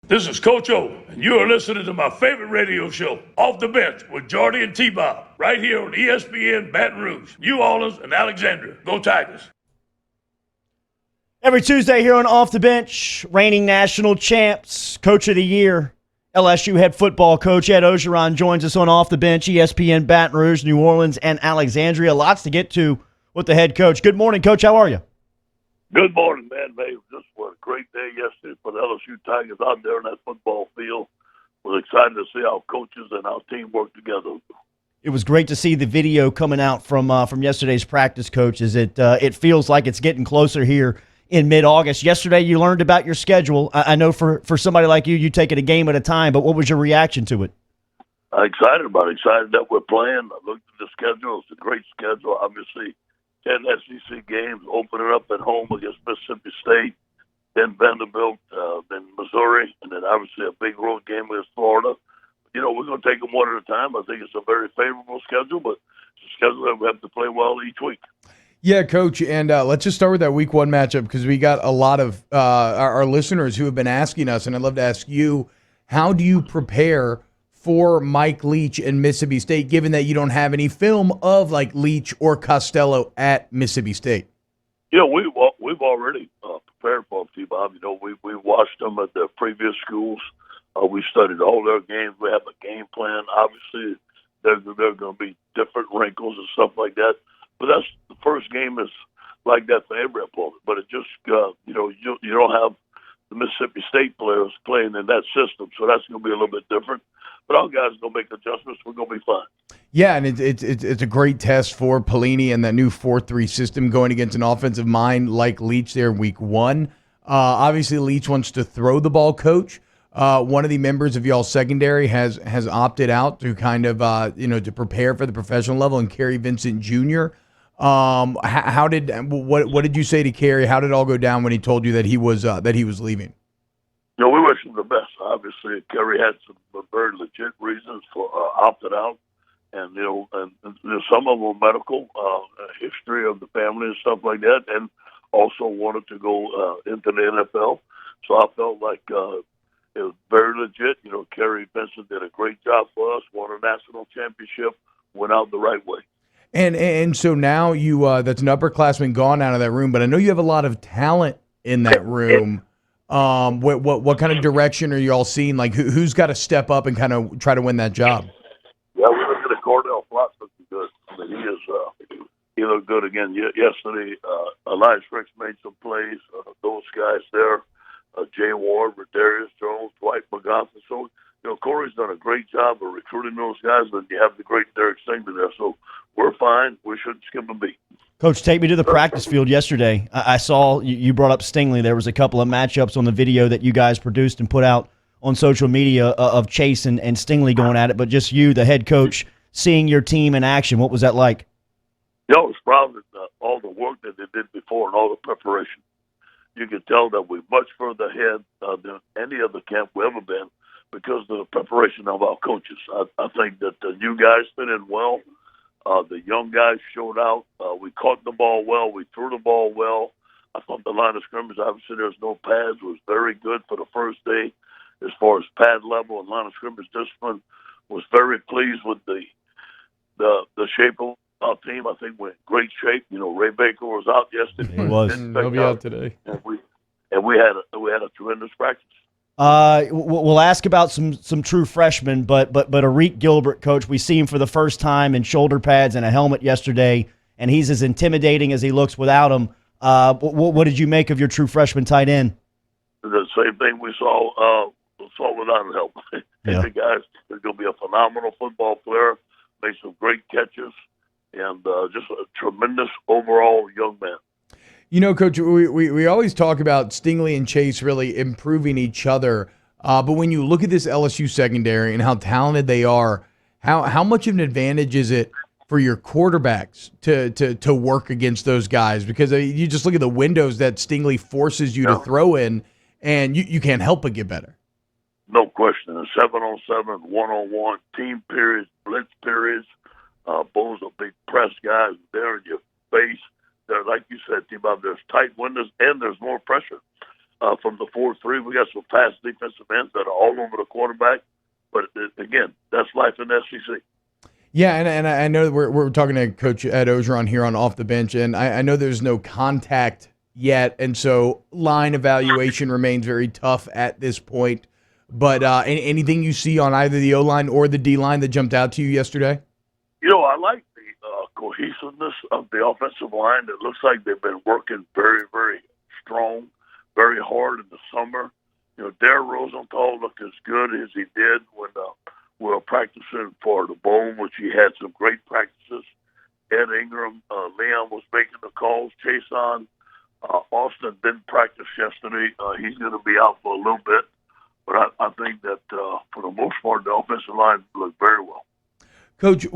This is Coach O, and you are listening to my favorite radio show, Off the Bench, with Jordy and T-Bob, right here on ESPN Baton Rouge, New Orleans, and Alexandria. Go Tigers. Every Tuesday here on Off the Bench, reigning national champs, Coach of the Year, LSU head football coach Ed Orgeron joins us on Off the Bench, ESPN Baton Rouge, New Orleans, and Alexandria. Lots to get to with the head coach. Good morning, Coach. How are you? Good morning, man. This was a great day yesterday for the LSU Tigers out there in that football field. Was excited to see our coaches and our team work together. It was great to see the video coming out from yesterday's practice, coaches. It feels like it's getting closer here in mid-August. Yesterday, you learned about your schedule. I know for somebody like you take it a game at a time, but what was your reaction to it? Excited about it. Excited that we're playing. I looked at the schedule. It's a great schedule. Obviously, 10 SEC games, opening up at home against Mississippi State, then Vanderbilt, then Missouri, and then obviously a big road game against Florida. You know, we're going to take them one at a time. I think it's a very favorable schedule, but it's a schedule that we have to play well each week. Yeah, Coach, and let's just start with that Week 1 matchup because we got a lot of our listeners who have been asking us, and I'd love to ask you, how do you prepare for Mike Leach and Mississippi State, given that you don't have any film of like Leach or Costello at Mississippi State? You know, we've already prepared for them, T-Bob. You know, we watched them at their previous schools. We studied all their games. We have a game plan. Obviously, there are going to be different wrinkles and stuff like that. But that's the first game is like that for every opponent. But it just, you know, you don't have the Mississippi State players playing in that system, so that's going to be a little bit different. But our guys are going to make adjustments. We're going to be fine. Yeah, and it's a great test for Pelini and that new 4-3 system going against an offensive mind like Leach there in Week 1. Obviously, Leach wants to throw the ball, Coach. One of the members of y'all's secondary has opted out to kind of to prepare for the professional level, and Kerry Vincent Jr. What did you say to Kerry? How did it all go down when he told you that he was leaving? You know, we wish him the best. Obviously, Kerry had some very legit reasons for opting out, and some of them were medical history of the family and stuff like that, and also wanted to go into the NFL. So I felt like it was very legit. You know, Kerry Vincent did a great job for us, won a national championship, went out the right way. And so now you that's an upperclassman gone out of that room, but I know you have a lot of talent in that room. What kind of direction are you all seeing? Like who's got to step up and kind of try to win that job? Yeah, we look at Cordell Flott looking good. I mean, he looked good again yesterday. Elias Ricks made some plays. Those guys there, Jay Ward, Darius Jones, Dwight McGoffin. So, you know, Corey's done a great job of recruiting those guys, and you have the great Derek Stingley there. So we're fine. We shouldn't skip a beat. Coach, take me to the practice field yesterday. I saw you brought up Stingley. There was a couple of matchups on the video that you guys produced and put out on social media of Chase and Stingley going at it, but just you, the head coach, seeing your team in action. What was that like? You know, it's probably all the work that they did before and all the preparation. You can tell that we're much further ahead than any other camp we've ever been because of the preparation of our coaches. I think that the new guys fit in well. The young guys showed out. We caught the ball well. We threw the ball well. I thought the line of scrimmage, obviously there's no pads, was very good for the first day as far as pad level and line of scrimmage discipline. Was very pleased with the shape of our team. I think we're in great shape. You know, Ray Baker was out yesterday. He was. He'll be out today. And we had a tremendous practice. We'll ask about some true freshmen, but Arik Gilbert, Coach, we see him for the first time in shoulder pads and a helmet yesterday, and he's as intimidating as he looks without them. What did you make of your true freshman tight end? The same thing we saw without a helmet. Yeah. The guy's going to be a phenomenal football player, make some great catches, and just a tremendous overall young man. You know, Coach, we always talk about Stingley and Chase really improving each other. But when you look at this LSU secondary and how talented they are, how much of an advantage is it for your quarterbacks to work against those guys? Because you just look at the windows that Stingley forces you to throw in, and you can't help but get better. No question. 7-on-7, 1-on-1, team periods, blitz periods. Those are big press guys. They're in your face. There, like you said, T-Bob, there's tight windows and there's more pressure. from the 4-3. We got some fast defensive ends that are all over the quarterback. But again, that's life in the SEC. Yeah, and I know we're talking to Coach Ed Orgeron here on Off the Bench, and I know there's no contact yet, and so line evaluation remains very tough at this point. But anything you see on either the O-line or the D-line that jumped out to you yesterday? I like the cohesiveness of the offensive line. It looks like they've been working very, very strong, very hard in the summer. Darren Rosenthal looked as good as he did when we were practicing for the bowl, which he had some great practices. Ed Ingram, Leon was making the calls. Chason, Austin didn't practice yesterday. He's going to be out for a little bit. But I think that for the most part, the offensive line looked very well. Coach,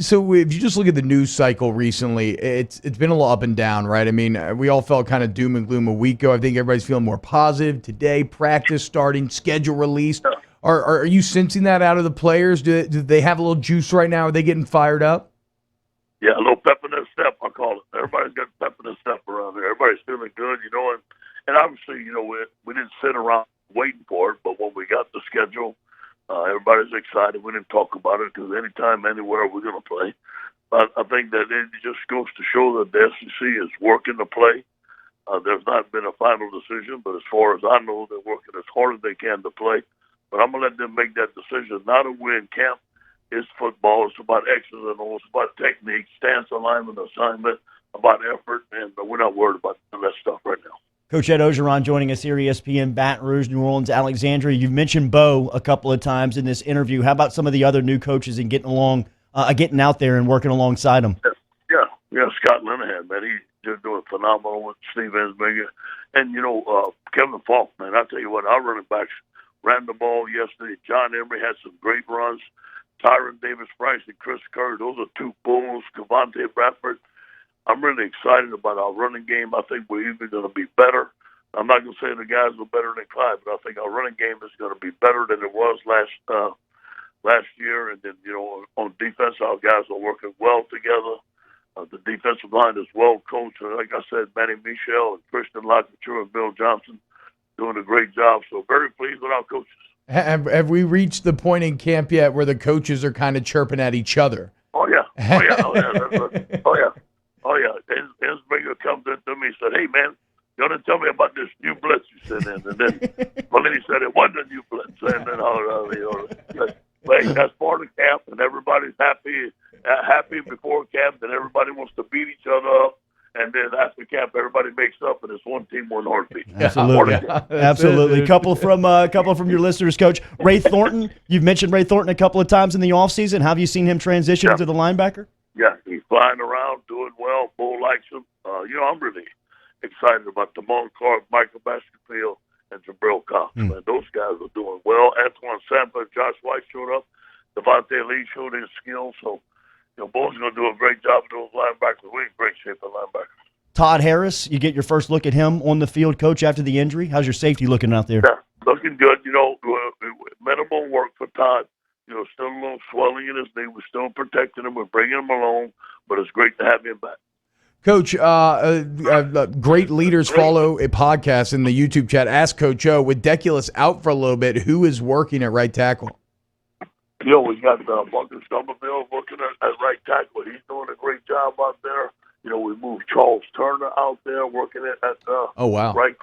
so if you just look at the news cycle recently, it's been a little up and down, right? I mean, we all felt kind of doom and gloom a week ago. I think everybody's feeling more positive today. Practice starting, schedule released. Yeah. Are you sensing that out of the players? Do they have a little juice right now? Are they getting fired up? Yeah, a little pep in their step, I call it. Everybody's got pep in their step around there. Everybody's feeling good, and obviously, we didn't sit around waiting for it, but when we got the schedule, everybody's excited. We didn't talk about it because anytime, anywhere, we're going to play. But I think that it just goes to show that the SEC is working to play. There's not been a final decision, but as far as I know, they're working as hard as they can to play. But I'm going to let them make that decision. Now that we're in camp, it's football. It's about X's and O's. It's about technique, stance, alignment, assignment, about effort, and we're not worried about that stuff right now. Coach Ed Orgeron joining us here, ESPN, Baton Rouge, New Orleans, Alexandria. You've mentioned Bo a couple of times in this interview. How about some of the other new coaches and getting out there and working alongside them? Yeah, Scott Linehan, man, he's just doing phenomenal with Steve Ensminger. And, Kevin Falk, man, I tell you what, our running backs ran the ball yesterday. John Emery had some great runs. Tyron Davis-Price and Chris Kerr, those are two bulls. Cavante Bradford. I'm really excited about our running game. I think we're even going to be better. I'm not going to say the guys are better than Clyde, but I think our running game is going to be better than it was last year. And then, on defense, our guys are working well together. The defensive line is well coached. Like I said, Manny Michel and Christian Lacouture and Bill Johnson doing a great job. So very pleased with our coaches. Have we reached the point in camp yet where the coaches are kind of chirping at each other? Oh, yeah. Ensminger comes into me and said, "Hey, man, you want to tell me about this new blitz you sent in?" And then he said it wasn't a new blitz. And then, but that's part of camp, and everybody's happy before camp, and everybody wants to beat each other up. And then after camp, everybody makes up, and it's one team, one heartbeat. Absolutely, absolutely. Couple from your listeners, Coach Ray Thornton. You've mentioned Ray Thornton a couple of times in the offseason. How have you seen him transition into the linebacker? Yeah, he's flying around, doing well. Bo likes him. I'm really excited about Damone Clark, Michael Baskerville, and Jabril Cox. Man, those guys are doing well. Antoine Sampa, Josh White showed up. Devontae Lee showed his skills. So, Bo's going to do a great job with those linebackers. We're in great shape at linebackers. Todd Harris, you get your first look at him on the field, Coach, after the injury. How's your safety looking out there? Yeah, looking good. Minimal work for Todd. Still a little swelling in his knee. We're still protecting him. We're bringing him along, but it's great to have him back. Coach, great leaders follow a podcast in the YouTube chat. Ask Coach O, with Deculus out for a little bit, who is working at right tackle? We got Bunker Somerville working at right tackle. He's doing a great job out there. We moved Charles Turner out there working at right.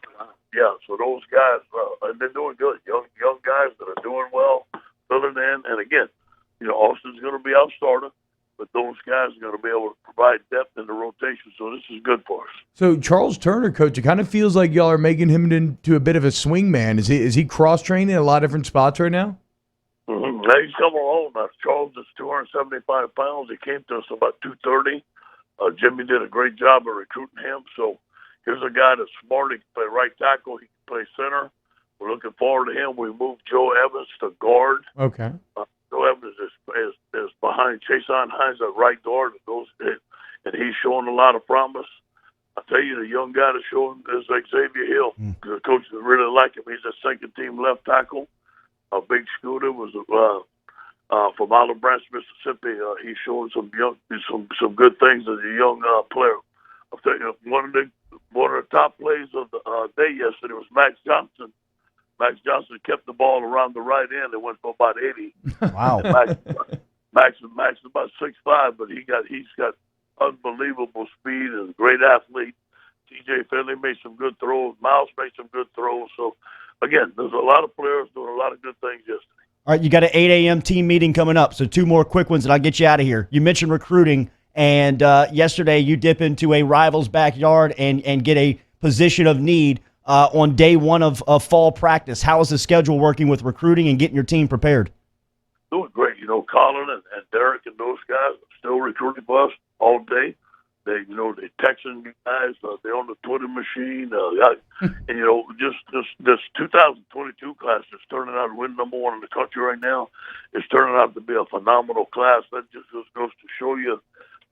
Yeah, so those guys, and they're doing good. Young guys that are doing well, filling in. And again, Austin's going to be our starter, but those guys are going to be able to provide depth in the rotation. So this is good for us. So Charles Turner, Coach, it kind of feels like y'all are making him into a bit of a swing man. Is he cross training in a lot of different spots right now? Mm-hmm. Now he's coming along. Now Charles is 275 pounds. He came to us about 230. Jimmy did a great job of recruiting him. So here's a guy that's smart. He can play right tackle. He can play center. We're looking forward to him. We moved Joe Evans to guard. Okay. Joe Evans is behind Chason Hines at right guard, and he's showing a lot of promise. I tell you, the young guy that's showing is Xavier Hill. The coaches really like him. He's a second-team left tackle. A big Scooter was from Olive Branch, Mississippi. He's showing some good things as a young player. I'll tell you, one of the one of the top plays of the day yesterday was Max Johnson. Max Johnson kept the ball around the right end and went for about 80. Wow. Max is about 6'5", but he's got unbelievable speed and a great athlete. TJ Finley made some good throws. Miles made some good throws. So, again, there's a lot of players doing a lot of good things yesterday. All right, you got an 8 a.m. team meeting coming up, so 2 more quick ones and I'll get you out of here. You mentioned recruiting, and yesterday you dip into a rival's backyard and get a position of need on day one of fall practice. How is the schedule working with recruiting and getting your team prepared? Doing great. Colin and Derek and those guys are still recruiting for us all day. They texting guys. They're on the Twitter machine. And just this 2022 class is turning out to win number one in the country right now. It's turning out to be a phenomenal class. That just goes to show you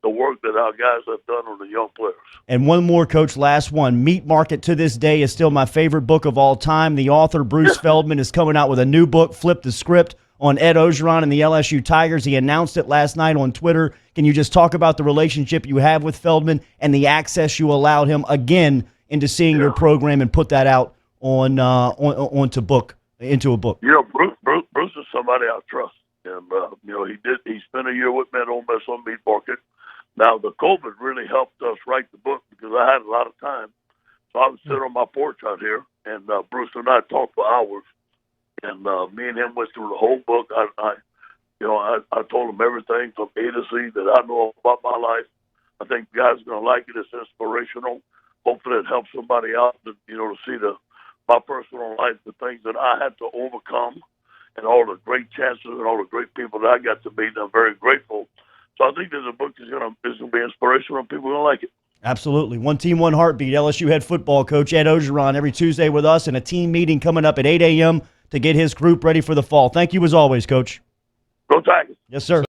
the work that our guys have done on the young players. And one more, Coach, last one. Meat Market to this day is still my favorite book of all time. The author, Bruce Feldman, is coming out with a new book, Flip the Script, on Ed Orgeron and the LSU Tigers. He announced it last night on Twitter. Can you just talk about the relationship you have with Feldman and the access you allowed him again into seeing your program and put that out into a book? Bruce is somebody I trust, and he spent a year with me at Ole Miss on Meat Market. Now the COVID really helped us write the book because I had a lot of time, so I would sit on my porch out here, and Bruce and I talked for hours. And me and him went through the whole book. I told him everything from A to Z that I know about my life. I think guys are going to like it. It's inspirational. Hopefully it helps somebody out to see my personal life, the things that I had to overcome, and all the great chances and all the great people that I got to meet. And I'm very grateful. So I think there's a book that's going to be inspirational and people are going to like it. Absolutely. One team, one heartbeat. LSU head football coach Ed Orgeron every Tuesday with us, and a team meeting coming up at 8 a.m. to get his group ready for the fall. Thank you as always, Coach. Go Tigers. Yes, sir.